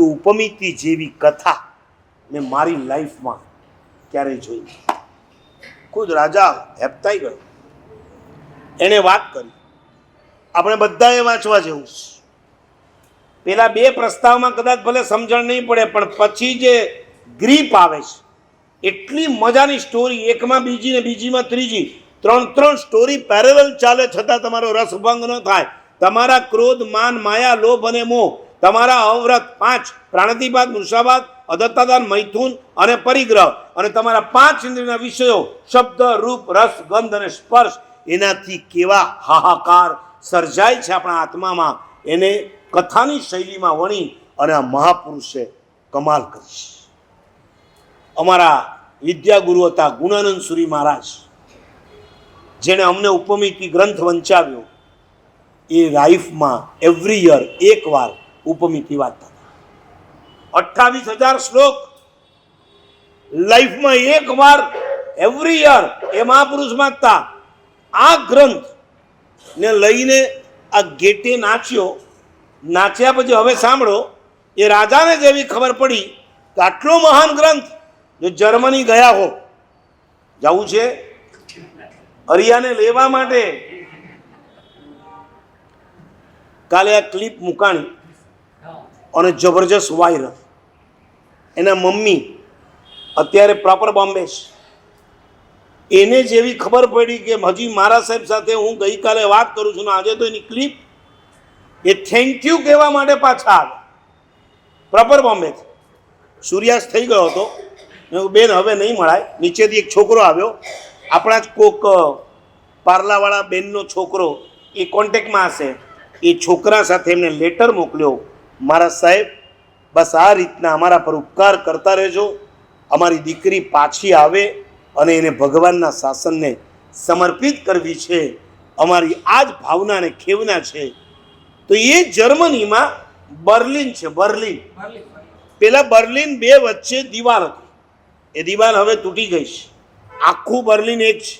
પરંતુ ઉપમિતિ જેવી કથા મેં મારી લાઈફમાં ક્યારેય જોઈ નહીં. ખુદ રાજા હેપતાઈ ગયો, એણે વાત કરી. આપણે બધાએ વાંચવા જેવું છે. પેલા બે પ્રસ્તાવમાં કદાચ ભલે સમજણ નહીં પડે, પણ પછી જે ગ્રીપ આવે છે, એટલી મજાની સ્ટોરી, એકમાં બીજી ને બીજીમાં ત્રીજી, ત્રણ સ્ટોરી પેરેલલ ચાલે છતાં તમારો રસભંગ ન થાય. તમારા ક્રોધ, માન, માયા, લોભ અને મોહ, તમારા અવ્રત 5 પ્રાણતિપાત, મૃષાપાત, અદત્તાદાન, મૈથુન અને પરિગ્રહ, અને તમારા 5 ઇન્દ્રિયના વિષયો શબ્દ, રૂપ, રસ, ગંધ અને સ્પર્શ, એનાથી કેવા હાહાકાર સર્જાય છે આપણા આત્મામાં, એને કથાની શૈલીમાં વણી અને આ મહાપુરુષે કમાલ કરી. અમારા વિદ્યાગુરુ હતા ગુણાનંદ સુરી મહારાજ, જેણે અમને ઉપમિતિ ગ્રંથ વંચાવ્યો. એ લાઈફમાં એવરી યર એકવાર ઉપમિતિ વાંચતા હતા. 28,000 શ્લોક લાઈફમાં એકવાર એવરી યર એ મહાપુરુષ વાંચતા. આ ગ્રંથ ને લઈને આ ગેટે નાચ્યા પછી હવે સાંભળો, એ રાજાને જેવી ખબર પડી કે આટલો મહાન ગ્રંથ, જો જર્મની ગયા હો, જવું છે હરિયાને લેવા માટે, કાલે આ ક્લિપ મુકાણી અને જબરજસ્ત વાયરલ. એના મમ્મી અત્યારે પ્રોપર બોમ્બે છે. એને જેવી ખબર પડી કે હજી મારા સાહેબ સાથે હું ગઈકાલે વાત કરું છું ને આજે તો એની ક્લિપ, એ થેન્ક યુ કહેવા માટે પાછા આવે પ્રોપર બોમ્બેથી. સૂર્યાસ્ત થઈ ગયો હતો. બેન હવે નહીં મળાય. નીચેથી એક છોકરો આવ્યો, આપણા જ કોક પાર્લાવાળા બેનનો છોકરો, એ કોન્ટેક્ટમાં હશે. એ છોકરા સાથે એમને લેટર મોકલ્યો, મારા સાહેબ બસ આ રીતના અમારા પર ઉપકાર કરતા રહેજો, અમારી દીકરી પાછી આવે અને એને ભગવાનના શાસનને સમર્પિત કરવી છે, અમારી આ જ ભાવનાને ખેવના છે. તો એ જર્મનીમાં બર્લિન છે. બર્લિન, પેલા બર્લિન 2 વચ્ચે દિવાલ હતી. એ દિવાલ હવે તૂટી ગઈ છે. આખું બર્લિન એક છે.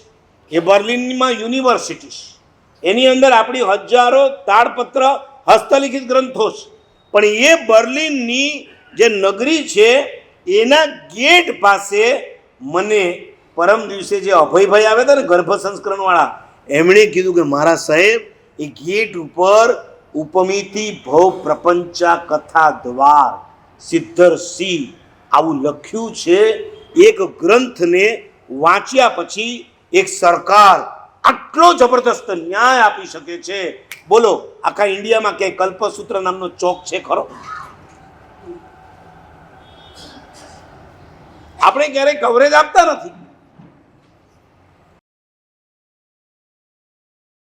એ બર્લિનમાં યુનિવર્સિટી છે. એની અંદર આપણી હજારો તાડપત્ર હસ્તલિખિત ગ્રંથો છે. પણ એ બર્લિનની જે નગરી છે એના ગેટ પાસે મને પરમ દિવસે જે અભયભાઈ આવ્યા હતા ને ગર્ભ સંસ્કરણવાળા, એમણે કીધું કે મારા સાહેબ એ ગેટ ઉપર ઉપમિતિ ભવ પ્રપંચા કથા દ્વાર સિદ્ધર સિંહ આવું લખ્યું છે. એક ગ્રંથને વાંચ્યા પછી એક સરકાર આટલો જબરદસ્ત ન્યાય આપી શકે છે. બોલો, આખા ઇન્ડિયામાં ક્યાંય કલ્પસૂત્ર નામનો ચોક છે ખરો? આપણે ક્યારેય કવરેજ આપતા નથી.